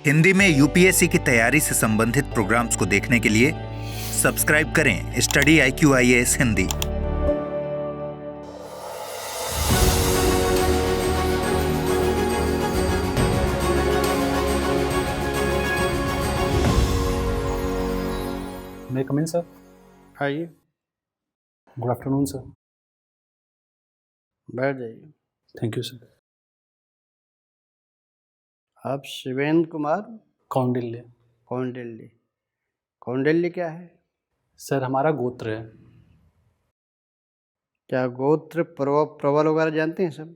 हिंदी में यूपीएससी की तैयारी से संबंधित प्रोग्राम्स को देखने के लिए सब्सक्राइब करें study IQ IAS Hindi. May come in sir? आइए, गुड आफ्टरनून सर। बैठ जाइए। Thank you sir. आप शिवेंद्र कुमार कौंडिल्य। कौंडिल्य। कौंडिल्य क्या है? सर हमारा गोत्र है। क्या गोत्र प्रवर वगैरह जानते हैं सब?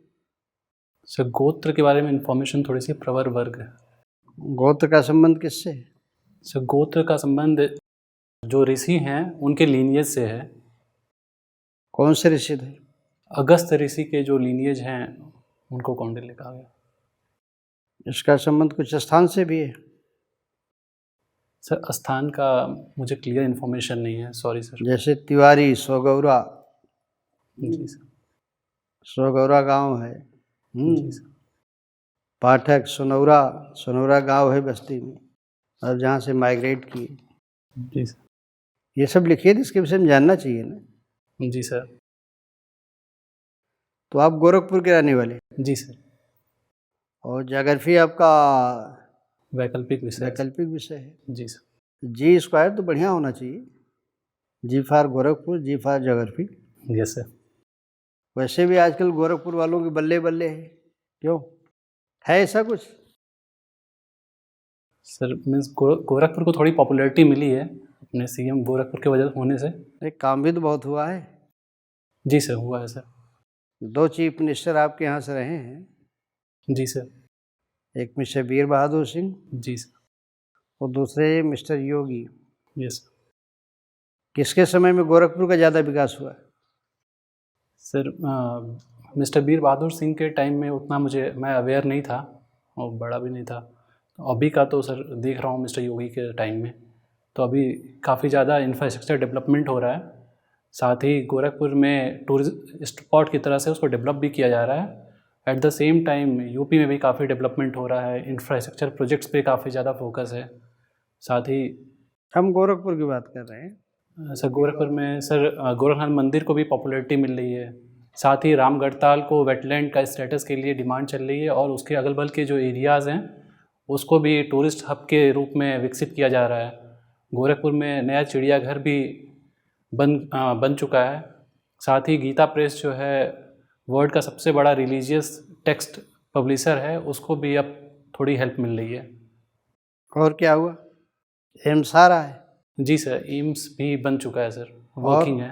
सर गोत्र के बारे में इंफॉर्मेशन थोड़ी सी, प्रवर वर्ग है। गोत्र का संबंध किससे है? सर गोत्र का संबंध जो ऋषि हैं उनके लीनियज से है। कौन से ऋषि थे? अगस्त ऋषि के जो लीनियज हैं उनको कौंडिल्य कहा गया। इसका संबंध कुछ स्थान से भी है? सर स्थान का मुझे क्लियर इन्फॉर्मेशन नहीं है, सॉरी सर। जैसे तिवारी सोगौरा, जी सर। सोगौरा गांव है। जी सर। पाठक सोनौरा गांव है बस्ती में, अब जहाँ से माइग्रेट किए। जी सर। ये सब लिखिए, इसके विषय में जानना चाहिए ना। जी सर। तो आप गोरखपुर के रहने वाले? जी सर। और ज्योग्राफी आपका वैकल्पिक विषय है। जी सर। जी स्क्वायर तो बढ़िया होना चाहिए। G for Gorakhpur, G for geography. Yes sir. वैसे भी आजकल गोरखपुर वालों की बल्ले बल्ले है, क्यों है ऐसा कुछ? सर मीन्स गोरखपुर को थोड़ी पॉपुलैरिटी मिली है अपने CM गोरखपुर के वजह होने से। एक काम भी तो बहुत हुआ है। जी सर, हुआ है सर। 2 चीफ मिनिस्टर आपके यहाँ से रहे हैं। जी सर। एक मिस्टर वीर बहादुर सिंह जी सर। और दूसरे मिस्टर योगी। यस किसके समय में गोरखपुर का ज़्यादा विकास हुआ? सर मिस्टर वीर बहादुर सिंह के टाइम में उतना मैं अवेयर नहीं था और बड़ा भी नहीं था। अभी का तो सर देख रहा हूँ मिस्टर योगी के टाइम में, तो अभी काफ़ी ज़्यादा इंफ्रास्ट्रक्चर डेवलपमेंट हो रहा है। साथ ही गोरखपुर में टूरिस्ट स्पॉट की तरह से उसको डेवलप भी किया जा रहा है। At the same time UP में भी काफ़ी डेवलपमेंट हो रहा है, इंफ्रास्ट्रक्चर प्रोजेक्ट्स पे काफ़ी ज़्यादा फोकस है। साथ ही हम गोरखपुर की बात कर रहे हैं। सर गोरखपुर में सर गोरखनाथ मंदिर को भी पॉपुलैरिटी मिल रही है। साथ ही रामगढ़ताल को वेटलैंड का स्टेटस के लिए डिमांड चल रही है और उसके अगल बगल के जो एरियाज़ हैं उसको भी टूरिस्ट हब के रूप में विकसित किया जा रहा है। गोरखपुर में नया चिड़ियाघर भी बन चुका है। साथ ही गीता प्रेस जो है वर्ल्ड का सबसे बड़ा रिलीजियस टेक्स्ट पब्लिशर है, उसको भी अब थोड़ी हेल्प मिल रही है। और क्या हुआ? एम्स आ रहा है? जी सर, एम्स भी बन चुका है सर, वर्किंग है।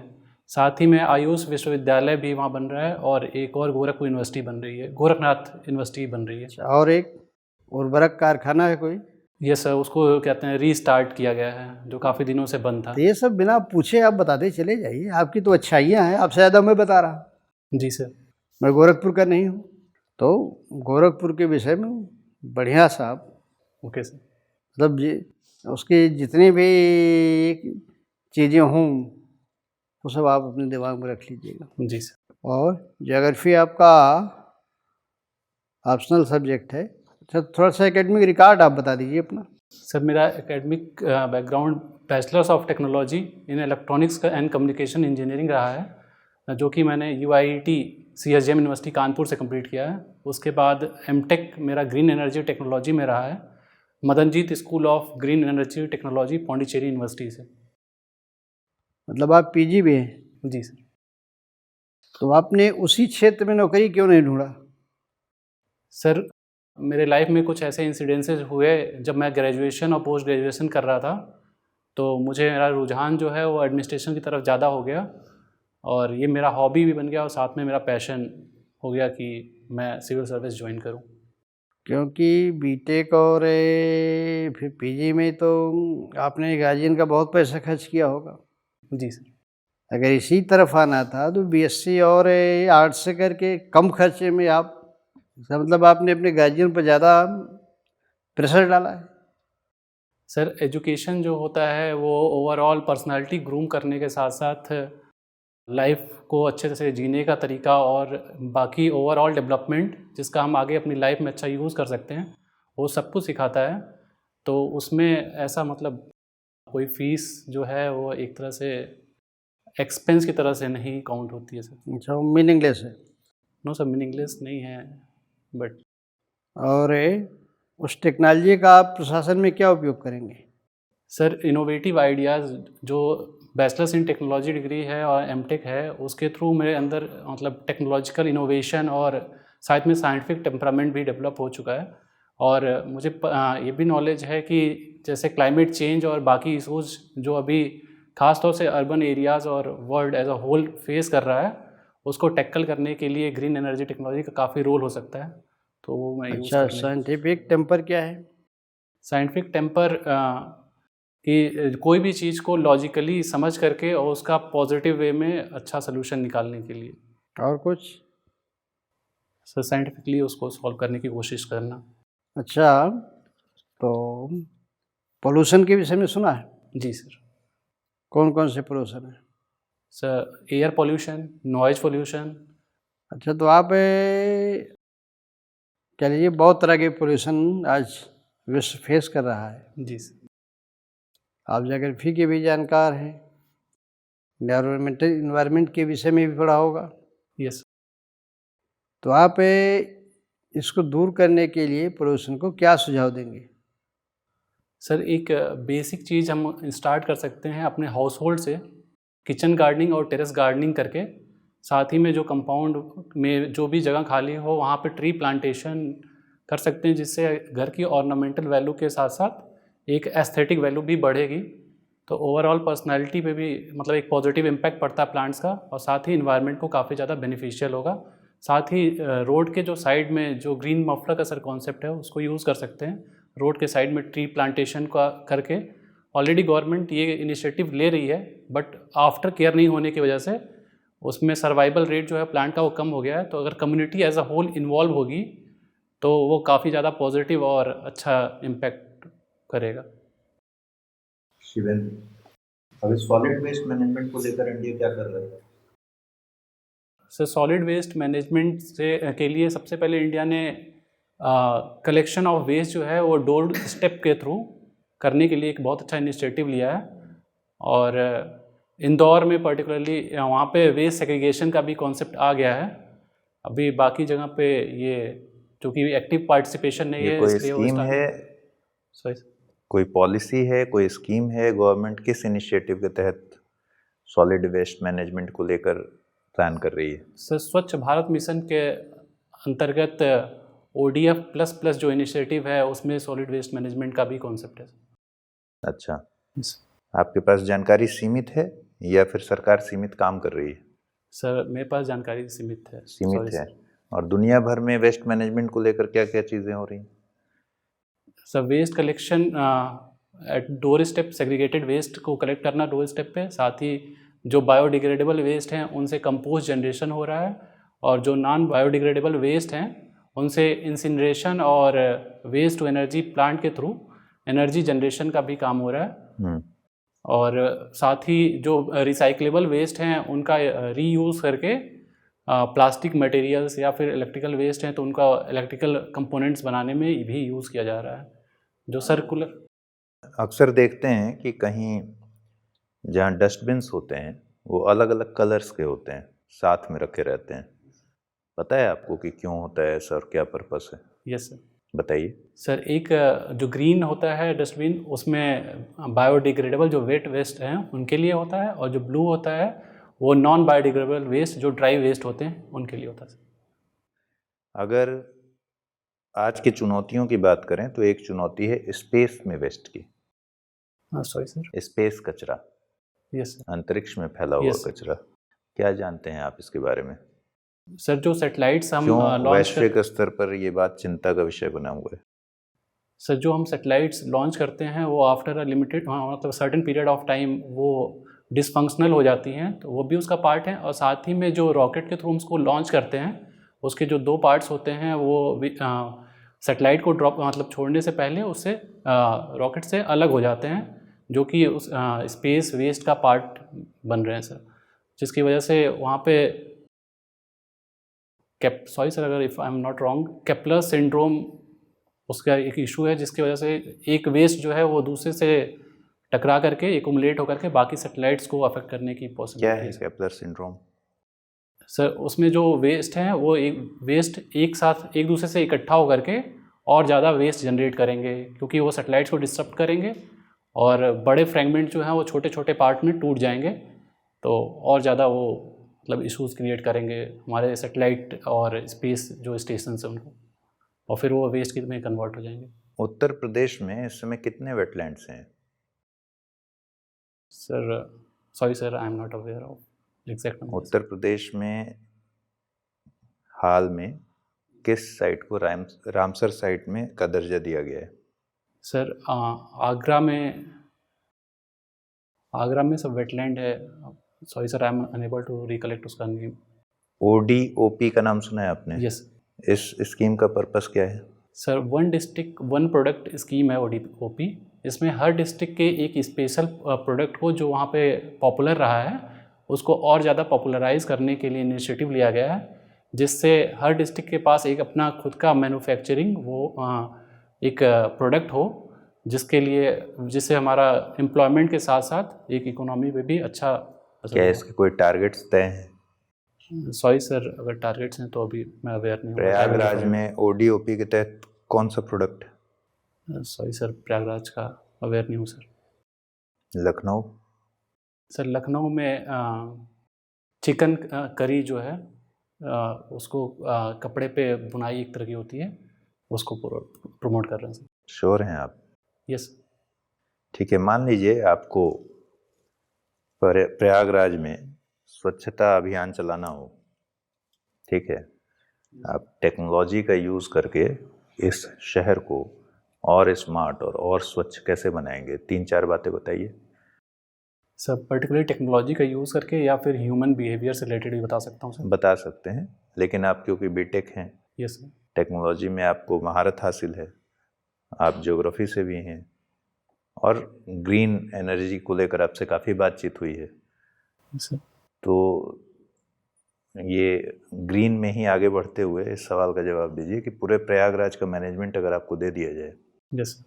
साथ ही में आयुष विश्वविद्यालय भी वहाँ बन रहा है और एक और गोरखपुर यूनिवर्सिटी बन रही है, गोरखनाथ यूनिवर्सिटी बन रही है। और एक उर्वरक कारखाना है कोई? यस सर, उसको कहते हैं रीस्टार्ट किया गया है, जो काफ़ी दिनों से बंद था। तो ये सब बिना पूछे आप बताते चले जाइए, आपकी तो अच्छाइयाँ हैं, आपसे ज़्यादा मैं बता रहा। जी सर। मैं गोरखपुर का नहीं हूँ, तो गोरखपुर के विषय में बढ़िया सा आप ओके सर। मतलब उसकी जितनी भी चीज़ें हों वो सब आप अपने दिमाग में रख लीजिएगा। जी सर। और ज्योग्राफी आपका ऑप्शनल सब्जेक्ट है। अच्छा, थोड़ा सा एकेडमिक रिकॉर्ड आप बता दीजिए अपना। सर मेरा academic background bachelors of technology in electronics and communication engineering रहा है, जो कि मैंने UIT CSGM यूनिवर्सिटी कानपुर से कंप्लीट किया है। उसके बाद MTech मेरा ग्रीन एनर्जी टेक्नोलॉजी में रहा है, Madanjeet school of green energy technology Pondicherry university से। मतलब आप PG भी हैं? जी सर। तो आपने उसी क्षेत्र में नौकरी क्यों नहीं ढूंढा? सर मेरे लाइफ में कुछ ऐसे इंसिडेंसेस हुए जब मैं ग्रेजुएशन और पोस्ट ग्रेजुएशन कर रहा था, तो मुझे मेरा रुझान जो है वो एडमिनिस्ट्रेशन की तरफ ज़्यादा हो गया और ये मेरा हॉबी भी बन गया और साथ में मेरा पैशन हो गया कि मैं सिविल सर्विस ज्वाइन करूं। क्योंकि BTech और फिर PG में तो आपने गार्जियन का बहुत पैसा खर्च किया होगा। जी सर। अगर इसी तरफ आना था तो BSc और आर्ट्स से करके कम खर्चे में आप, इसका मतलब आपने अपने गार्जियन पर ज़्यादा प्रेशर डाला है। सर एजुकेशन जो होता है वो ओवरऑल पर्सनालिटी ग्रूम करने के साथ साथ लाइफ को अच्छे से जीने का तरीका और बाकी ओवरऑल डेवलपमेंट जिसका हम आगे अपनी लाइफ में अच्छा यूज़ कर सकते हैं, वो सब कुछ सिखाता है। तो उसमें ऐसा मतलब कोई फ़ीस जो है वो एक तरह से एक्सपेंस की तरह से नहीं काउंट होती है सर। अच्छा, वो मीनिंगलेस है। नो सर, मीनिंगलेस नहीं है, बट और उस टेक्नोलॉजी का आप प्रशासन में क्या उपयोग करेंगे? सर इनोवेटिव आइडियाज़ जो बैचलर्स इन टेक्नोलॉजी डिग्री है और एमटेक है, उसके थ्रू मेरे अंदर मतलब टेक्नोलॉजिकल इनोवेशन और साथ में साइंटिफिक टेम्परामेंट भी डेवलप हो चुका है। और मुझे ये भी नॉलेज है कि जैसे क्लाइमेट चेंज और बाकी इशूज़ जो अभी ख़ास तौर से अर्बन एरियाज़ और वर्ल्ड एज अ होल फेस कर रहा है, उसको टैकल करने के लिए ग्रीन एनर्जी टेक्नोलॉजी का काफ़ी रोल हो सकता है। तो वो मैं यूज़ अच्छा, करने साइंटिफिक टेम्पर क्या है? साइंटिफिक टेम्पर कि कोई भी चीज़ को लॉजिकली समझ करके और उसका पॉजिटिव वे में अच्छा सोल्यूशन निकालने के लिए और कुछ? सर साइंटिफिकली उसको सॉल्व करने की कोशिश करना। अच्छा, तो पोल्यूशन के विषय में सुना है? जी सर। कौन-कौन से पोल्यूशन है? Sir air pollution, noise pollution. अच्छा, तो आप कह लीजिए बहुत तरह के पोल्यूशन आज विश्व फेस कर रहा है। जी सर। आप ज्योग्राफी के भी जानकार हैं, एनवायरनमेंट के विषय में भी पढ़ा होगा। यस। तो आप इसको दूर करने के लिए पोल्यूशन को क्या सुझाव देंगे? सर एक बेसिक चीज़ हम स्टार्ट कर सकते हैं अपने हाउस होल्ड से, किचन गार्डनिंग और टेरेस गार्डनिंग करके। साथ ही में जो कंपाउंड में जो भी जगह खाली हो वहाँ पे ट्री प्लांटेशन कर सकते हैं, जिससे घर की ऑर्नामेंटल वैल्यू के साथ साथ एक एस्थेटिक वैल्यू भी बढ़ेगी। तो ओवरऑल पर्सनैलिटी पे भी मतलब एक पॉजिटिव इम्पैक्ट पड़ता है प्लांट्स का, और साथ ही इन्वायरमेंट को काफ़ी ज़्यादा बेनिफिशियल होगा। साथ ही रोड के जो साइड में जो ग्रीन मफलर का सर कॉन्सेप्ट है उसको यूज़ कर सकते हैं। रोड के साइड में ट्री प्लांटेशन का करके ऑलरेडी गवर्नमेंट ये इनिशिएटिव ले रही है, बट आफ्टर केयर नहीं होने की वजह से उसमें सर्वाइवल रेट जो है प्लांट का वो कम हो गया है। तो अगर community as a whole involve होगी तो वो काफ़ी ज़्यादा पॉजिटिव और अच्छा इम्पैक्ट करेगा। शिवेंद्र, अभी सॉलिड वेस्ट मैनेजमेंट को लेकर इंडिया क्या कर रहा है? सर सॉलिड वेस्ट मैनेजमेंट से के लिए सबसे पहले इंडिया ने कलेक्शन ऑफ वेस्ट जो है वो डोर स्टेप के थ्रू करने के लिए एक बहुत अच्छा इनिशिएटिव लिया है। और इंदौर में पर्टिकुलरली वहाँ पे वेस्ट सेग्रीगेशन का भी कॉन्सेप्ट आ गया है। अभी बाकी जगह पे ये चूँकि एक्टिव पार्टिसिपेशन नहीं ये है कोई इसलिए वो स्कीम है, सॉरी कोई पॉलिसी है, कोई स्कीम है? गवर्नमेंट किस इनिशिएटिव के तहत सॉलिड वेस्ट मैनेजमेंट को लेकर प्लान कर रही है? सर स्वच्छ भारत मिशन के अंतर्गत ODF प्लस प्लस जो इनिशिएटिव है उसमें सॉलिड वेस्ट मैनेजमेंट का भी कॉन्सेप्ट है। अच्छा, आपके पास जानकारी सीमित है या फिर सरकार सीमित काम कर रही है? सर मेरे पास जानकारी सीमित है। सीमित है। और दुनिया भर में वेस्ट मैनेजमेंट को लेकर क्या क्या चीज़ें हो रही हैं? Sir waste collection at door step, segregated waste को कलेक्ट करना डोर स्टेप पे, साथ ही जो बायोडिग्रेडेबल वेस्ट हैं उनसे कंपोस्ट जनरेशन हो रहा है, और जो नॉन बायोडिग्रेडेबल वेस्ट हैं उनसे इंसिनरेशन और वेस्ट टू एनर्जी प्लांट के थ्रू एनर्जी जनरेशन का भी काम हो रहा है। और साथ ही जो रिसाइक्लेबल वेस्ट हैं उनका रीयूज़ करके प्लास्टिक मटेरियल्स या फिर इलेक्ट्रिकल वेस्ट हैं तो उनका इलेक्ट्रिकल कंपोनेंट्स बनाने में भी यूज़ किया जा रहा है, जो सर्कुलर। अक्सर देखते हैं कि कहीं जहाँ डस्टबिन्स होते हैं वो अलग अलग कलर्स के होते हैं, साथ में रखे रहते हैं। पता है आपको कि क्यों होता है ऐसा और क्या पर्पस है? Yes sir. बताइए। सर एक जो ग्रीन होता है डस्टबिन उसमें बायोडिग्रेडेबल जो वेट वेस्ट हैं उनके लिए होता है, और जो ब्लू होता है वो नॉन बायोडिग्रेडेबल वेस्ट जो ड्राई वेस्ट होते हैं उनके लिए होता है। अगर आज की चुनौतियों की बात करें तो एक चुनौती है स्पेस में वेस्ट की। हाँ सॉरी सर। स्पेस कचरा, यस सर। अंतरिक्ष में फैला हुआ Yes. कचरा, क्या जानते हैं आप इसके बारे में? सर जो सैटेलाइट्स हम क्यों लॉन्च वैश्विक स्तर पर ये बात चिंता का विषय बना हुआ है? सर जो हम सैटेलाइट्स लॉन्च करते हैं वो आफ्टर अ लिमिटेड मतलब सर्टेन पीरियड ऑफ टाइम वो डिसफंक्शनल हो जाती हैं, तो वो भी उसका पार्ट है। और साथ ही में जो रॉकेट के थ्रू हम उसको लॉन्च करते हैं उसके जो 2 पार्ट्स होते हैं वो सैटेलाइट को ड्रॉप मतलब छोड़ने से पहले उससे रॉकेट से अलग हो जाते हैं, जो कि उस स्पेस वेस्ट का पार्ट बन रहे हैं सर, जिसकी वजह से वहाँ पे सॉरी सर अगर if I am not wrong, Kepler syndrome उसका एक इशू है जिसकी वजह से एक वेस्ट जो है वो दूसरे से टकरा करके एक्यूमुलेट होकर के बाकी सैटेलाइट्स को अफेक्ट करने की क्या पॉसिबिलिटी है केपलर सिंड्रोम? सर उसमें जो वेस्ट हैं वो वेस्ट एक साथ एक दूसरे से इकट्ठा होकर के और ज़्यादा वेस्ट जनरेट करेंगे, क्योंकि वो सैटेलाइट्स को डिस्टर्ब करेंगे और बड़े फ्रैगमेंट जो हैं वो छोटे छोटे पार्ट में टूट जाएंगे, तो और ज़्यादा वो मतलब इश्यूज क्रिएट करेंगे हमारे सैटेलाइट और स्पेस जो स्टेशन हैं उनको, और फिर वो वेस्ट में कन्वर्ट हो जाएंगे। उत्तर प्रदेश में इस समय कितने वेटलैंड्स हैं? Sir sorry sir, I am not aware of exact number. Uttar Pradesh में हाल में किस साइट को रामसर साइट में का दर्जा दिया गया है? सर आगरा में सब वेटलैंड है। Sorry sir, I am unable to recollect उसका नेम। ODOP का नाम सुना है आपने? यस इस स्कीम का पर्पस क्या है? Sir, one district one product scheme है ODOP। इसमें हर डिस्ट्रिक्ट के एक स्पेशल प्रोडक्ट को जो वहाँ पे पॉपुलर रहा है उसको और ज़्यादा पॉपुलराइज करने के लिए इनिशिएटिव लिया गया है, जिससे हर डिस्ट्रिक्ट के पास एक अपना खुद का मैन्युफैक्चरिंग वो एक प्रोडक्ट हो, जिससे हमारा एम्प्लॉयमेंट के साथ साथ एक इकोनॉमी पे भी अच्छा असर क्या हो। इसके कोई टारगेट्स तय हैं? सॉरी सर, अगर टारगेट्स हैं तो अभी मैं अवेयर नहीं हूँ। प्रयागराज में ODOP के तहत कौन सा प्रोडक्ट? सॉरी सर, प्रयागराज का अवेयर नहीं हूँ सर। लखनऊ? सर लखनऊ में चिकन करी जो है उसको कपड़े पे बुनाई एक तरह की होती है, उसको प्रमोट कर रहे हैं सर। श्योर हैं आप? यस। ठीक है, मान लीजिए आपको प्रयागराज में स्वच्छता अभियान चलाना हो, ठीक है, आप टेक्नोलॉजी का यूज़ करके इस शहर को और स्मार्ट और स्वच्छ कैसे बनाएंगे? 3-4 बातें बताइए। सर पर्टिकुलर टेक्नोलॉजी का यूज़ करके या फिर ह्यूमन बिहेवियर से रिलेटेड भी बता सकता हूँ सर। बता सकते हैं, लेकिन आप क्योंकि बीटेक हैं, यस सर। टेक्नोलॉजी में आपको महारत हासिल है, आप ज्योग्राफी से भी हैं और ग्रीन एनर्जी को लेकर आपसे काफ़ी बातचीत हुई है, सर तो ये ग्रीन में ही आगे बढ़ते हुए इस सवाल का जवाब दीजिए कि पूरे प्रयागराज का मैनेजमेंट अगर आपको दे दिया जाए, यस सर।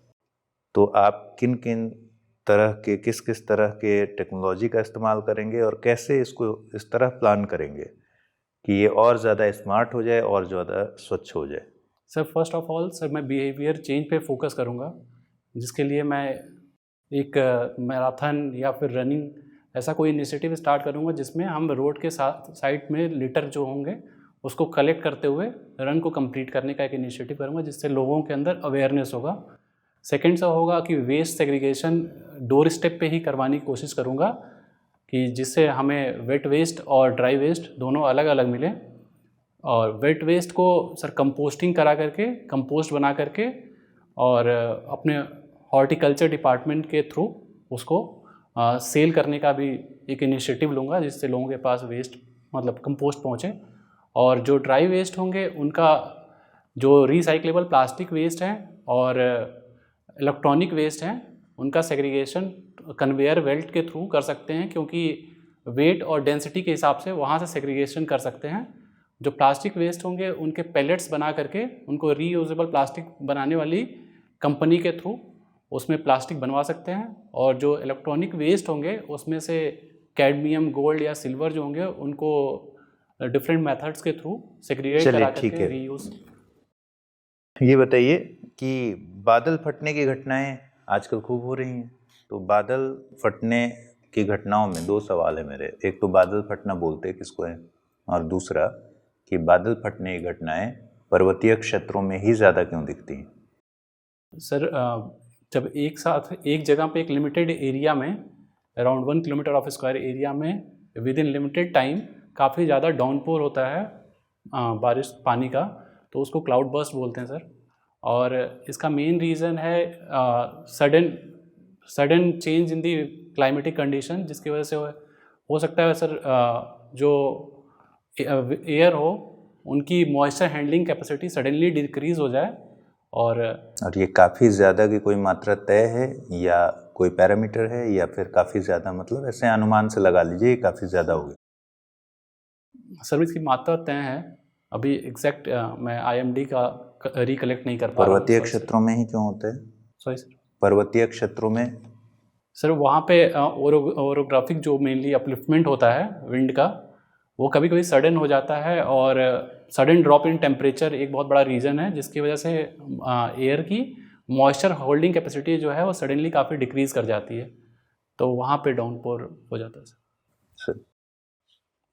तो आप किन किन तरह के किस तरह के टेक्नोलॉजी का इस्तेमाल करेंगे और कैसे इसको इस तरह प्लान करेंगे कि ये और ज़्यादा स्मार्ट हो जाए और ज़्यादा स्वच्छ हो जाए? Sir first of all sir मैं बिहेवियर चेंज पे फोकस करूँगा, जिसके लिए मैं एक मैराथन या फिर रनिंग ऐसा कोई इनिशिएटिव स्टार्ट करूँगा जिसमें हम रोड के साथ साइड में लिटर जो होंगे उसको कलेक्ट करते हुए रन को कंप्लीट करने का एक इनिशिएटिव करूँगा, जिससे लोगों के अंदर अवेयरनेस होगा। सेकेंड सा होगा कि वेस्ट सेग्रीगेशन डोर स्टेप पे ही करवाने की कोशिश करूँगा, कि जिससे हमें वेट वेस्ट और ड्राई वेस्ट दोनों अलग अलग मिले, और वेट वेस्ट को सर कंपोस्टिंग करा करके कंपोस्ट बना करके और अपने हॉर्टिकल्चर डिपार्टमेंट के थ्रू उसको सेल करने का भी एक इनिशिएटिव लूँगा, जिससे लोगों के पास वेस्ट मतलब कंपोस्ट पहुँचे। और जो ड्राई वेस्ट होंगे उनका जो रिसाइक्लेबल प्लास्टिक वेस्ट हैं और इलेक्ट्रॉनिक वेस्ट हैं उनका सेग्रीगेशन कन्वेयर बेल्ट के थ्रू कर सकते हैं, क्योंकि वेट और डेंसिटी के हिसाब से वहाँ से सेग्रीगेशन कर सकते हैं। जो प्लास्टिक वेस्ट होंगे उनके पैलेट्स बना करके उनको रीयूजेबल प्लास्टिक बनाने वाली कंपनी के थ्रू उसमें प्लास्टिक बनवा सकते हैं, और जो इलेक्ट्रॉनिक वेस्ट होंगे उसमें से कैडमियम, गोल्ड या सिल्वर जो होंगे उनको डिफरेंट मेथड्स के थ्रू सेग्रीगेट करा करके रीयूज। ये बताइए कि बादल फटने की घटनाएं आजकल खूब हो रही हैं, तो बादल फटने की घटनाओं में 2 सवाल है मेरे। एक तो बादल फटना बोलते किसको है, और दूसरा कि बादल फटने की घटनाएं पर्वतीय क्षेत्रों में ही ज़्यादा क्यों दिखती हैं? सर जब एक साथ एक जगह पे एक लिमिटेड एरिया में around 1 kilometre of square area में विद इन लिमिटेड टाइम काफ़ी ज़्यादा डाउनपोर होता है बारिश पानी का, तो उसको क्लाउड बर्स्ट बोलते हैं सर। और इसका मेन रीज़न है sudden change in the climatic condition, जिसकी वजह से हो सकता है सर जो एयर हो उनकी moisture handling capacity suddenly decrease हो जाए। और ये काफ़ी ज़्यादा की कोई मात्रा तय है या कोई पैरामीटर है, या फिर काफ़ी ज़्यादा मतलब ऐसे अनुमान से लगा लीजिए काफ़ी ज़्यादा होगी? सर्विस की मात्रा तय है, अभी एग्जैक्ट मैं IMD का रिकलेक्ट नहीं कर पा रहा हूँ। पर्वतीय क्षेत्रों में ही क्यों होते हैं? Sorry sir. पर्वतीय क्षेत्रों में सर वहाँ पे ओरोग्राफिक जो मेनली अपलिफ्टमेंट होता है विंड का, वो कभी कभी सडन हो जाता है, और सडन ड्रॉप इन टेम्परेचर एक बहुत बड़ा रीज़न है, जिसकी वजह से एयर की मॉइस्चर होल्डिंग कैपेसिटी जो है वो सडनली काफ़ी डिक्रीज़ कर जाती है, तो वहाँ पे डाउनपोर हो जाता है सर।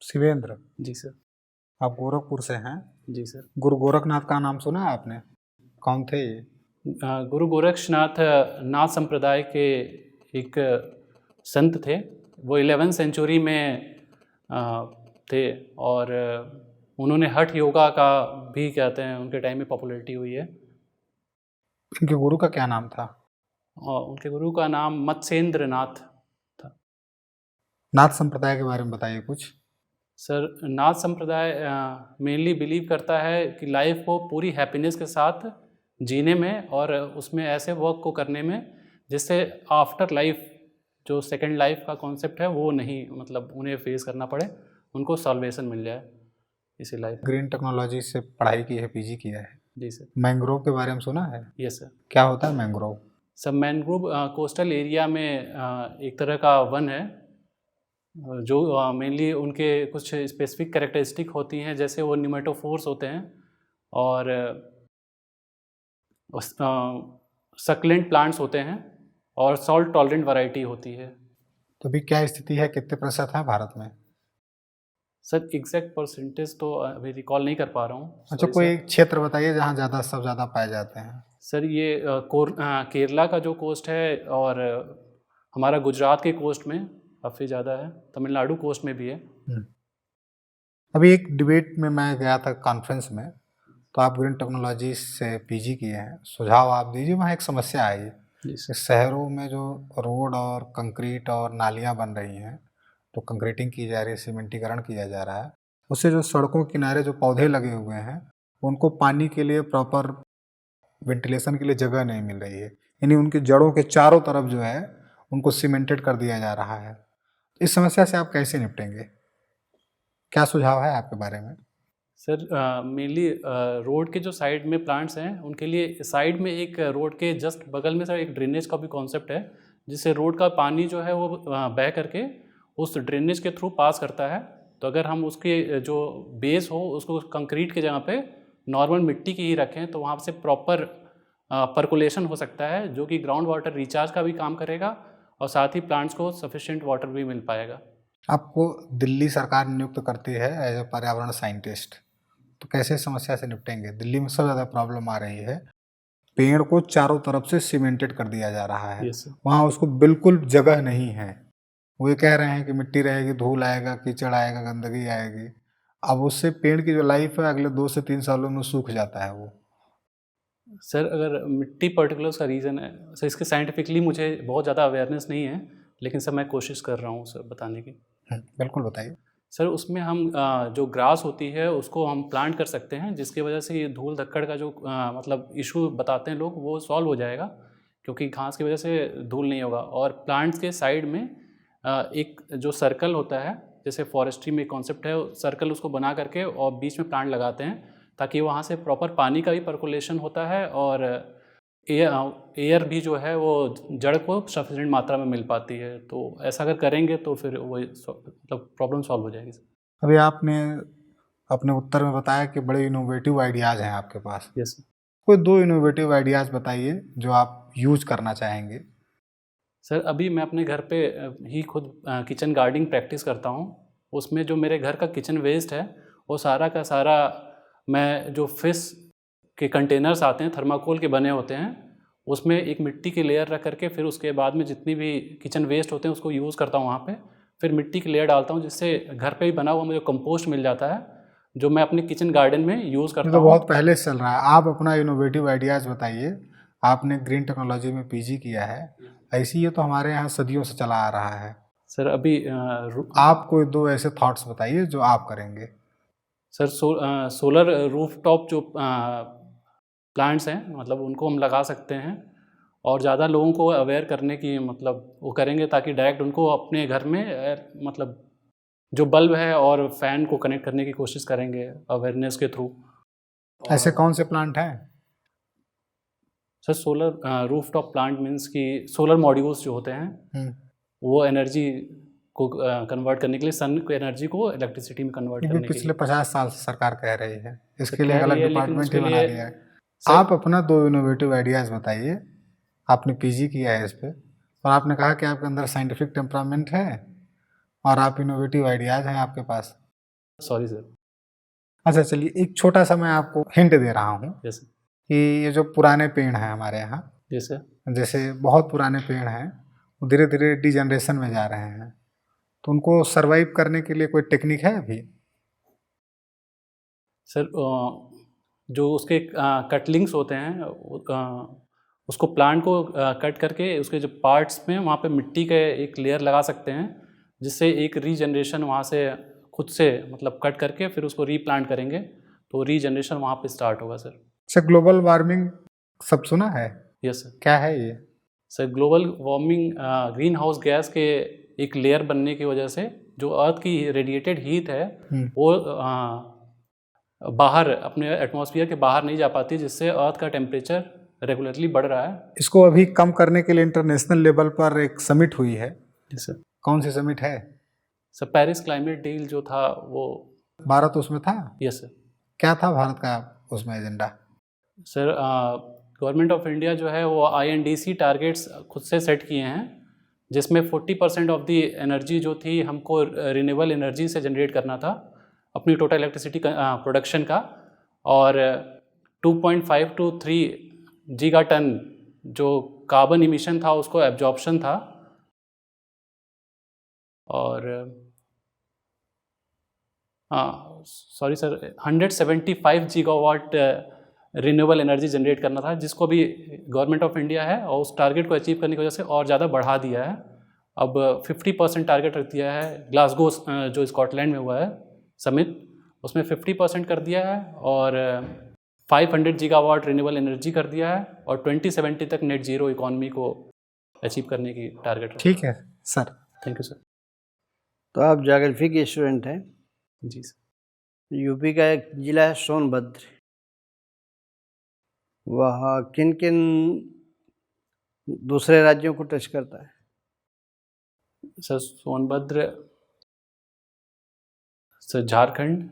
शिवेंद्र, जी सर। आप गोरखपुर से हैं। जी सर। गुरु गोरखनाथ का नाम सुना है आपने? कौन थे ये? गुरु गोरक्षनाथ नाथ संप्रदाय के एक संत थे। वो 11वीं सेंचुरी में थे, और उन्होंने हठ योगा का भी कहते हैं उनके टाइम में पॉपुलैरिटी हुई है। उनके गुरु का क्या नाम था? और उनके गुरु का नाम मत्स्येंद्र नाथ था। नाथ संप्रदाय के बारे में बताइए कुछ। सर नाथ संप्रदाय मेनली बिलीव करता है कि लाइफ को पूरी हैप्पीनेस के साथ जीने में, और उसमें ऐसे वर्क को करने में जिससे आफ्टर लाइफ जो सेकंड लाइफ का कॉन्सेप्ट है वो नहीं, मतलब उन्हें फेस करना पड़े, उनको सॉल्वेशन मिल जाए इसी लाइफ। ग्रीन टेक्नोलॉजी से पढ़ाई की है, पीजी किया है। जी सर। मैंग्रोव के बारे में सुना है? Yes sir. क्या होता है मैंग्रोव? सब मैनग्रोव कोस्टल एरिया में एक तरह का वन है, जो मेनली उनके कुछ स्पेसिफिक कैरेक्टरिस्टिक होती हैं, जैसे वो न्यूमेटोफोर्स होते हैं, और सक्लेंट प्लांट्स होते हैं, और सॉल्ट टॉलरेंट वैरायटी होती है। तो अभी क्या स्थिति है, कितने प्रतिशत है भारत में? सर एग्जैक्ट परसेंटेज तो अभी रिकॉल नहीं कर पा रहा हूँ। अच्छा, कोई एक क्षेत्र बताइए जहाँ ज़्यादा सब ज़्यादा पाए जाते हैं। सर ये केरला का जो कोस्ट है, और हमारा गुजरात के कोस्ट में काफ़ी ज़्यादा है, तमिलनाडु कोस्ट में भी है। अभी एक डिबेट में मैं गया था कॉन्फ्रेंस में, तो आप ग्रीन टेक्नोलॉजी से पीजी किए हैं, सुझाव आप दीजिए। वहाँ एक समस्या आई, शहरों में जो रोड और कंक्रीट और नालियाँ बन रही हैं, तो कंक्रीटिंग की जा रही है, सीमेंटीकरण किया जा रहा है, उससे जो सड़कों किनारे जो पौधे लगे हुए हैं उनको पानी के लिए प्रॉपर वेंटिलेशन के लिए जगह नहीं मिल रही है, यानी उनकी जड़ों के चारों तरफ जो है उनको सीमेंटेड कर दिया जा रहा है। इस समस्या से आप कैसे निपटेंगे? क्या सुझाव है आपके बारे में? सर मेनली रोड के जो साइड में प्लांट्स हैं उनके लिए साइड में एक रोड के जस्ट बगल में सर एक ड्रेनेज का भी कॉन्सेप्ट है, जिससे रोड का पानी जो है वो बह करके उस ड्रेनेज के थ्रू पास करता है। तो अगर हम उसके जो बेस हो उसको कंक्रीट के जगह पे नॉर्मल मिट्टी की ही रखें, तो वहाँ से प्रॉपर पर्कुलेशन हो सकता है, जो कि ग्राउंड वाटर रिचार्ज का भी काम करेगा, और साथ ही प्लांट्स को सफिशिएंट वाटर भी मिल पाएगा। आपको दिल्ली सरकार नियुक्त करती है एज ए पर्यावरण साइंटिस्ट, तो कैसे समस्या से निपटेंगे? दिल्ली में सबसे ज़्यादा प्रॉब्लम आ रही है, पेड़ को चारों तरफ से सीमेंटेड कर दिया जा रहा है। वहाँ उसको बिल्कुल जगह नहीं है। वो ये कह रहे हैं कि मिट्टी रहेगी, धूल आएगा, कीचड़ आएगा, गंदगी आएगी। अब उससे पेड़ की जो लाइफ है अगले 2 से 3 सालों में सूख जाता है वो। सर अगर मिट्टी पर्टिकुलर उसका रीज़न है सर, इसके साइंटिफिकली मुझे बहुत ज़्यादा अवेयरनेस नहीं है, लेकिन सर मैं कोशिश कर रहा हूँ सर बताने की। बिल्कुल बताइए सर। उसमें हम जो ग्रास होती है उसको हम प्लांट कर सकते हैं, जिसकी वजह से ये धूल धक्कड़ का जो मतलब इशू बताते हैं लोग वो सॉल्व हो जाएगा, क्योंकि घास की वजह से धूल नहीं होगा। और प्लांट्स के साइड में एक जो सर्कल होता है, जैसे फॉरेस्ट्री में कॉन्सेप्ट है, सर्कल उसको बना करके और बीच में प्लांट लगाते हैं, ताकि वहाँ से प्रॉपर पानी का भी पर्कुलेशन होता है, और एयर भी जो है वो जड़ को सफिशिएंट मात्रा में मिल पाती है। तो ऐसा अगर करेंगे तो फिर वो मतलब प्रॉब्लम सॉल्व हो जाएगी। अभी आपने अपने उत्तर में बताया कि बड़े इनोवेटिव आइडियाज़ हैं आपके पास। यस। कोई 2 इनोवेटिव आइडियाज़ बताइए जो आप यूज करना चाहेंगे। सर अभी मैं अपने घर पे ही खुद किचन गार्डनिंग प्रैक्टिस करता हूँ। उसमें जो मेरे घर का किचन वेस्ट है वो सारा का सारा मैं जो फिश के कंटेनर्स आते हैं थर्माकोल के बने होते हैं, उसमें एक मिट्टी की लेयर रख करके फिर उसके बाद में जितनी भी किचन वेस्ट होते हैं उसको यूज़ करता हूँ वहाँ पे। फिर मिट्टी की लेयर डालता हूँ, जिससे घर पे ही बना हुआ मुझे कंपोस्ट मिल जाता है, जो मैं अपने किचन गार्डन में यूज़ करता हूँ। तो बहुत पहले से चल रहा है। आप अपना इनोवेटिव आइडियाज़ बताइए। आपने ग्रीन टेक्नोलॉजी में पीजी किया है, ऐसी ये तो हमारे यहाँ सदियों से चला आ रहा है। सर अभी आप कोई 2 ऐसे थॉट्स बताइए जो आप करेंगे। सर सोलर रूफटॉप जो प्लांट्स हैं मतलब उनको हम लगा सकते हैं, और ज़्यादा लोगों को अवेयर करने की मतलब वो करेंगे, ताकि डायरेक्ट उनको अपने घर में मतलब जो बल्ब है और फैन को कनेक्ट करने की कोशिश करेंगे अवेयरनेस के थ्रू। ऐसे कौन से प्लांट हैं? Sir solar rooftop plant means कि सोलर मॉड्यूल्स जो होते हैं वो एनर्जी को कन्वर्ट करने के लिए, सन की एनर्जी को इलेक्ट्रिसिटी में कन्वर्ट ये भी करने के पिछले लिए 50 साल से सरकार कह रही है, इसके तो लिए कह अलग रही है, लेकिन डिपार्टमेंट उसके ही बना लिए दिया है। सर आप अपना 2 इनोवेटिव आइडियाज़ बताइए। आपने पीजी किया है इस पे, और आपने कहा कि आपके अंदर साइंटिफिक टेम्परामेंट है और आप इनोवेटिव आइडियाज़ हैं आपके पास। Sorry sir. अच्छा चलिए, एक छोटा सा मैं आपको हिंट दे रहा हूँ जैसे कि ये जो पुराने पेड़ हैं हमारे यहाँ, जैसे जैसे बहुत पुराने पेड़ हैं, वो धीरे धीरे डिजनरेशन में जा रहे हैं, तो उनको सरवाइव करने के लिए कोई टेक्निक है अभी? सर जो उसके कटलिंग्स होते हैं उसको प्लांट को कट करके उसके जो पार्ट्स में वहाँ पे मिट्टी के एक लेयर लगा सकते हैं, जिससे एक रीजनरेशन वहाँ से खुद से मतलब कट करके फिर उसको रीप्लांट करेंगे तो रीजनरेशन वहाँ पे स्टार्ट होगा सर। सर ग्लोबल वार्मिंग सब सुना है? Yes sir. क्या है ये? Sir global warming green house gas के एक लेयर बनने की वजह से जो अर्थ की रेडिएटेड हीट है वो बाहर अपने एटमॉस्फेयर के बाहर नहीं जा पाती, जिससे अर्थ का टेम्परेचर रेगुलरली बढ़ रहा है। इसको अभी कम करने के लिए इंटरनेशनल लेवल पर एक समिट हुई है। जी सर। कौन सी समिट है? सर पेरिस क्लाइमेट डील जो था वो। भारत उसमें था? Yes sir. क्या था भारत का उसमें agenda? Sir government of India जो है वो INDC टारगेट्स खुद से सेट किए हैं, जिसमें 40% ऑफ दी एनर्जी जो थी हमको रिन्यूएबल एनर्जी से जनरेट करना था अपनी टोटल इलेक्ट्रिसिटी प्रोडक्शन का, और 2.5 to 3 गीगाटन जो कार्बन इमिशन था उसको एब्जॉर्प्शन था, और sorry sir 175 gigawatt renewable energy generate करना था, जिसको भी गवर्नमेंट ऑफ इंडिया है और उस टारगेट को अचीव करने की वजह से और ज़्यादा बढ़ा दिया है। अब 50% टारगेट रख दिया है। ग्लासगो जो स्कॉटलैंड में हुआ है समिट, उसमें 50% कर दिया है और 500 गीगावाट रिन्यूएबल एनर्जी कर दिया है, और 2070 तक नेट जीरो इकॉनमी को अचीव करने की टारगेट। ठीक है सर। Thank you sir. तो आप ज्योग्राफी के स्टूडेंट हैं? जी सर। यूपी का एक जिला है सोनभद्र, वह किन किन दूसरे राज्यों को टच करता है? Sir Sonbhadra, sir Jharkhand.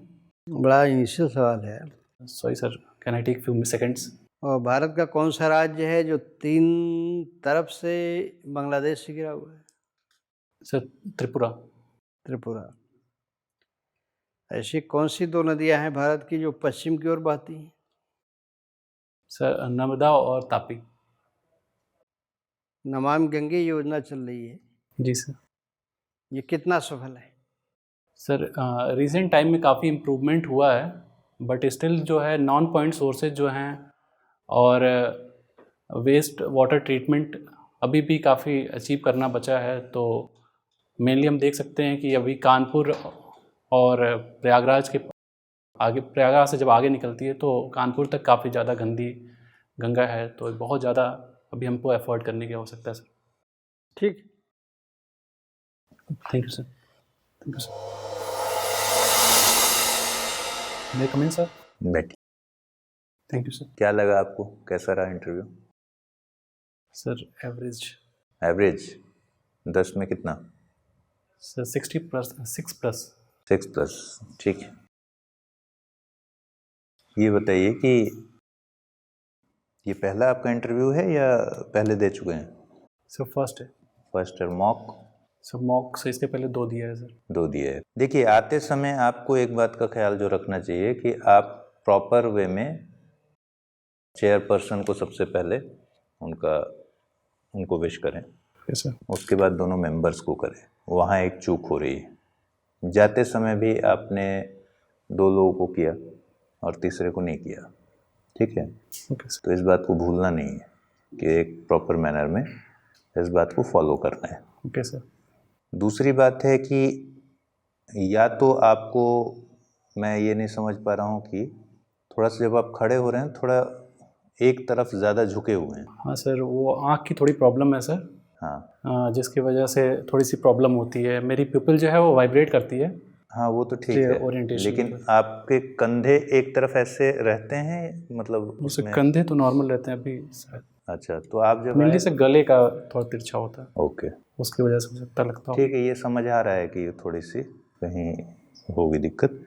बड़ा इनिशियल सवाल है। Sorry sir, can I take few seconds? और भारत का कौन सा राज्य है जो 3 तरफ से बांग्लादेश से घिरा हुआ है? सर त्रिपुरा। त्रिपुरा। ऐसी कौन सी 2 नदियां हैं भारत की जो पश्चिम की ओर बहती हैं? सर नर्मदा और तापी। नमामि गंगे योजना चल रही है, जी सर। ये कितना सफल है? सर रिसेंट टाइम में काफ़ी इम्प्रूवमेंट हुआ है, बट स्टिल जो है नॉन पॉइंट सोर्सेज जो हैं और वेस्ट वाटर ट्रीटमेंट अभी भी काफ़ी अचीव करना बचा है। तो मेनली हम देख सकते हैं कि अभी कानपुर और प्रयागराज के आगे, प्रयागराज से जब आगे निकलती है तो कानपुर तक काफ़ी ज़्यादा गंदी गंगा है, तो बहुत ज़्यादा अभी हमको एफर्ट करने की आवश्यकता है सर। ठीक। Thank you sir. Thank you sir. May come in sir? बैठिए। Thank you sir. क्या लगा आपको, कैसा रहा इंटरव्यू? Sir average. एवरेज 10 में कितना? Sir 6 plus. 6+, ठीक है। ये बताइए कि ये पहला आपका इंटरव्यू है या पहले दे चुके हैं? सर फर्स्ट है। फर्स्ट है। मॉक? सर मॉक से इसके पहले 2 दिया है सर। 2 दिए है। देखिए, आते समय आपको एक बात का ख्याल जो रखना चाहिए कि आप प्रॉपर वे में चेयरपर्सन को सबसे पहले उनको विश करें। Yes sir. उसके बाद दोनों मेंबर्स को करें। वहाँ एक चूक हो रही है। जाते समय भी आपने 2 लोगों को किया और तीसरे को नहीं किया, ठीक है? Okay sir. तो इस बात को भूलना नहीं है कि एक प्रॉपर मैनर में इस बात को फॉलो करना है। Okay sir. दूसरी बात है कि या तो आपको, मैं ये नहीं समझ पा रहा हूँ कि थोड़ा सा जब आप खड़े हो रहे हैं थोड़ा एक तरफ ज़्यादा झुके हुए हैं। हाँ सर, वो आँख की थोड़ी प्रॉब्लम है सर। हाँ, जिसकी वजह से थोड़ी सी प्रॉब्लम होती है। मेरी पिपल जो है वो वाइब्रेट करती है। हाँ वो तो ठीक है, ओरिएंटेशन लेकिन आपके कंधे एक तरफ ऐसे रहते हैं, मतलब उससे कंधे तो नॉर्मल रहते हैं अभी शायद। अच्छा, तो आप जब मेनली आए से गले का थोड़ा तिरछा होता है, ओके, उसकी वजह से हो सकता लगता हो। ठीक है, ये समझ आ रहा है कि ये थोड़ी सी कहीं होगी दिक्कत,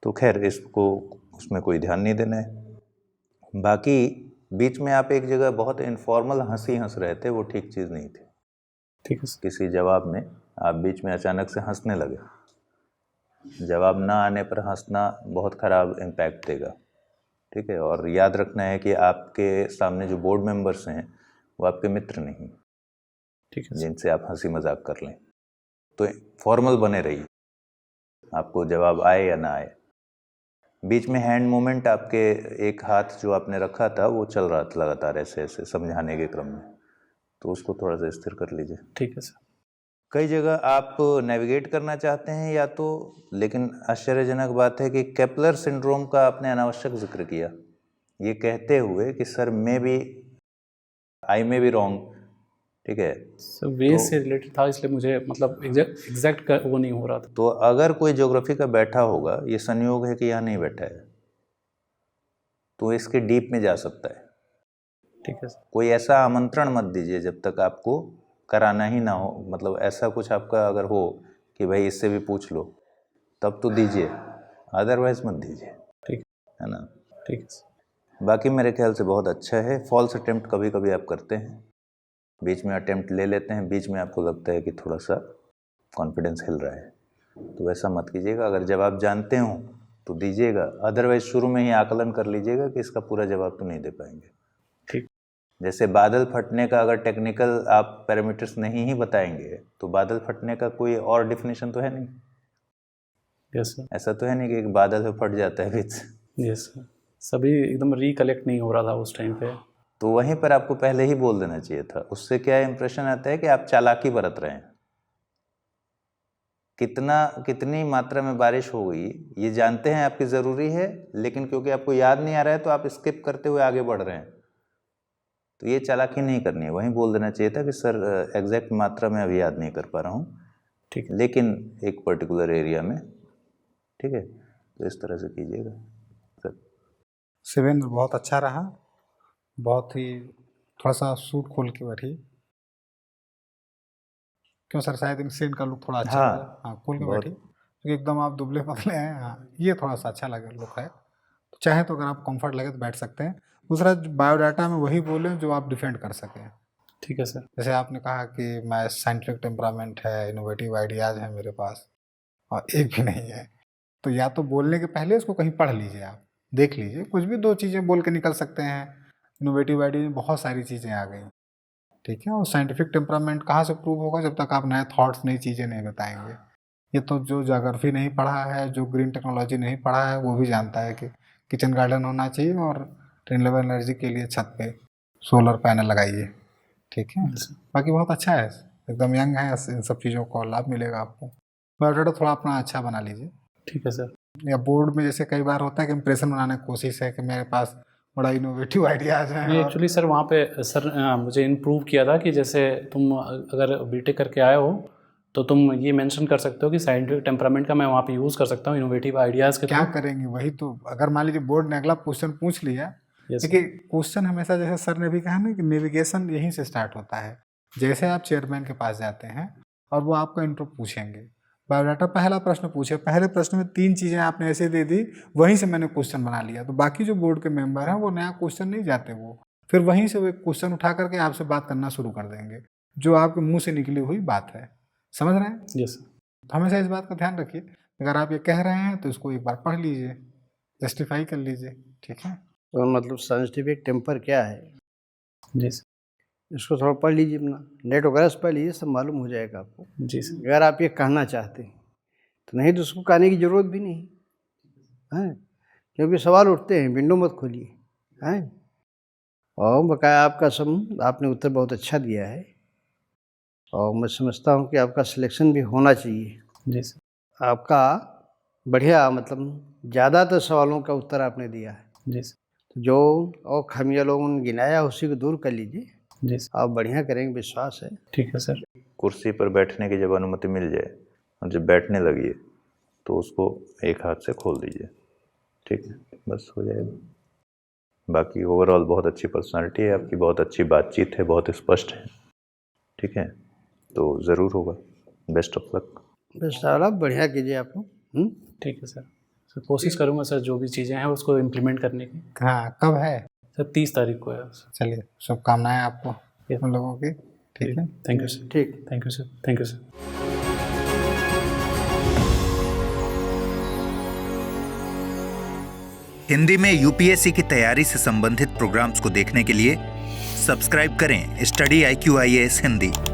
तो खैर इसको उसमें कोई ध्यान नहीं देना है। बाकी बीच में आप एक जगह बहुत इनफॉर्मल हंसी हंस रहे थे, वो ठीक चीज़ नहीं थी। ठीक है सर। किसी जवाब में आप बीच में अचानक से हंसने लगे, जवाब ना आने पर हंसना बहुत ख़राब इम्पैक्ट देगा, ठीक है। और याद रखना है कि आपके सामने जो बोर्ड मेंबर्स हैं वो आपके मित्र नहीं, ठीक है सर। जिनसे आप हंसी मजाक कर लें, तो फॉर्मल बने रहिए, आपको जवाब आए या ना आए। बीच में हैंड मूवमेंट आपके, एक हाथ जो आपने रखा था वो चल रहा था लगातार ऐसे ऐसे समझाने के क्रम में, तो उसको थोड़ा सा स्थिर कर लीजिए। ठीक है सर। कई जगह आप नेविगेट करना चाहते हैं या तो, लेकिन आश्चर्यजनक बात है कि केपलर सिंड्रोम का आपने अनावश्यक जिक्र किया, ये कहते हुए कि sir I may be wrong, ठीक है। सर वे से रिलेटेड था, इसलिए मुझे मतलब एग्जैक्ट वो नहीं हो रहा था। तो अगर कोई ज्योग्राफी का बैठा होगा, ये संयोग है कि यहाँ नहीं बैठा है, तो इसके डीप में जा सकता है। ठीक है सर। कोई ऐसा आमंत्रण मत दीजिए जब तक आपको कराना ही ना हो, मतलब ऐसा कुछ आपका अगर हो कि भाई इससे भी पूछ लो, तब तो दीजिए, अदरवाइज मत दीजिए, ठीक है ना। ठीक है सर। बाकी मेरे ख्याल से बहुत अच्छा है। फॉल्स अटेम्प्ट कभी कभी आप करते हैं, बीच में अटेम्प्ट ले लेते हैं, बीच में आपको लगता है कि थोड़ा सा कॉन्फिडेंस हिल रहा है, तो वैसा मत कीजिएगा। अगर जवाब जानते हो तो दीजिएगा, अदरवाइज शुरू में ही आकलन कर लीजिएगा कि इसका पूरा जवाब तो नहीं दे पाएंगे। ठीक। जैसे बादल फटने का अगर टेक्निकल आप पैरामीटर्स नहीं ही बताएंगे तो बादल फटने का कोई और डिफिनेशन तो है नहीं। Yes sir. ऐसा तो है नहीं कि एक बादल से फट जाता है बीच से। Yes sir. सभी एकदम रिकलेक्ट नहीं हो रहा था उस टाइम पे। तो वहीं पर आपको पहले ही बोल देना चाहिए था, उससे क्या इंप्रेशन आता है कि आप चालाकी बरत रहे हैं। कितनी मात्रा में बारिश हो गई ये जानते हैं, आपकी ज़रूरी है, लेकिन क्योंकि आपको याद नहीं आ रहा है तो आप स्किप करते हुए आगे बढ़ रहे हैं, तो ये चालाकी नहीं करनी है। वहीं बोल देना चाहिए था कि सर एग्जैक्ट मात्रा में अभी याद नहीं कर पा रहा हूँ, ठीक है। लेकिन एक पर्टिकुलर एरिया में, ठीक है। तो इस तरह से कीजिएगा सर। शिवेंद्र बहुत अच्छा रहा, बहुत ही थोड़ा सा सूट खोल के बैठी, क्यों सर? शायद इनसे इनका लुक थोड़ा अच्छा हाँ, लगा। हाँ, खोल के बहुत। बैठी, क्योंकि एकदम आप दुबले पतले हैं। हाँ, ये थोड़ा सा अच्छा लगे लुक है, तो चाहे तो अगर आप कंफर्ट लगे तो बैठ सकते हैं। दूसरा, बायोडाटा में वही बोलें जो आप डिफेंड कर सकें। ठीक है सर। जैसे आपने कहा कि मैं साइंटिफिक टेम्परामेंट है, इनोवेटिव आइडियाज़ हैं मेरे पास, और एक भी नहीं है, तो या तो बोलने के पहले उसको कहीं पढ़ लीजिए, आप देख लीजिए, कुछ भी दो चीज़ें बोल के निकल सकते हैं। इनोवेटिव आइडिया में बहुत सारी चीज़ें आ गई, ठीक है। और साइंटिफिक टेम्परामेंट कहाँ से प्रूव होगा जब तक आप नए थॉट्स, नई चीज़ें नहीं बताएंगे। ये तो जो ज्योग्राफी नहीं पढ़ा है, जो ग्रीन टेक्नोलॉजी नहीं पढ़ा है, वो भी जानता है कि किचन गार्डन होना चाहिए और रिन्यूएबल एनर्जी के लिए छत पे सोलर पैनल लगाइए, ठीक है। बाकी बहुत अच्छा है, एकदम यंग है, इन सब चीज़ों को लाभ मिलेगा आपको। बायोडाटा थोड़ा अपना अच्छा बना लीजिए। ठीक है सर। या बोर्ड में जैसे कई बार होता है कि इंप्रेशन बनाने की कोशिश है कि मेरे पास बड़ा इनोवेटिव आइडियाज़ हैं। नहीं, एक्चुअली सर वहाँ पे सर मुझे इम्प्रूव किया था कि जैसे तुम अगर बीटेक करके आए हो तो तुम ये मेंशन कर सकते हो कि साइंटिफिक टेम्परामेंट का मैं वहाँ पे यूज़ कर सकता हूँ इनोवेटिव आइडियाज़ के क्या थ्रू। करेंगे वही तो, अगर मान लीजिए बोर्ड ने अगला क्वेश्चन पूछ लिया, Yes, देखिए क्वेश्चन हमेशा, जैसे सर ने भी कहा ना कि नेविगेशन यहीं से स्टार्ट होता है। जैसे आप चेयरमैन के पास जाते हैं और वो आपका इंट्रो पूछेंगे, बायोडाटा पहला प्रश्न पूछे, पहले प्रश्न में 3 चीज़ें आपने ऐसे दे दी, वहीं से मैंने क्वेश्चन बना लिया। तो बाकी जो बोर्ड के मेंबर हैं वो नया क्वेश्चन नहीं जाते, वो फिर वहीं से वो क्वेश्चन उठा करके आपसे बात करना शुरू कर देंगे, जो आपके मुँह से निकली हुई बात है। समझ रहे हैं? Yes sir. तो हमेशा इस बात का ध्यान रखिए, अगर आप ये कह रहे हैं तो इसको एक बार पढ़ लीजिए, जस्टिफाई कर लीजिए, ठीक है। तो मतलब साइंटिफिक टेम्पर क्या है, जी सर। इसको थोड़ा पढ़ लीजिए, अपना नेट वगैरह से पढ़ लीजिए, सब मालूम हो जाएगा आपको। जी सर। अगर आप ये कहना चाहते हैं तो, नहीं तो उसको कहने की ज़रूरत भी नहीं है, क्योंकि सवाल उठते हैं, विंडो मत खोलिए हैं। और बकाया आपका सब, आपने उत्तर बहुत अच्छा दिया है और मैं समझता हूँ कि आपका सिलेक्शन भी होना चाहिए। जी सर। आपका बढ़िया, मतलब ज़्यादातर सवालों का उत्तर आपने दिया है। जी सर। तो जो और खामियां लोगों ने गिनाया उसी को दूर कर लीजिए, जी सर। आप बढ़िया करेंगे, विश्वास है। ठीक है सर। कुर्सी पर बैठने की जब अनुमति मिल जाए और जब बैठने लगिए तो उसको एक हाथ से खोल दीजिए, ठीक है, बस हो जाएगा। बाकी ओवरऑल बहुत अच्छी पर्सनालिटी है आपकी, बहुत अच्छी बातचीत है, बहुत स्पष्ट है। ठीक है, तो ज़रूर होगा। Best of luck. बस साहब बढ़िया कीजिए आप लोग। ठीक है सर। सर कोशिश करूँगा सर, जो भी चीज़ें हैं उसको इम्प्लीमेंट करने की। हाँ, कब है? सर 30 तारीख को है। चलिए, शुभकामनाएं आपको उन लोगों की। ठीक है, थैंक यू सर। ठीक। Thank you sir. Thank you sir. Hindi में यूपीएससी की तैयारी से संबंधित प्रोग्राम्स को देखने के लिए सब्सक्राइब करें स्टडी IQ IAS हिंदी।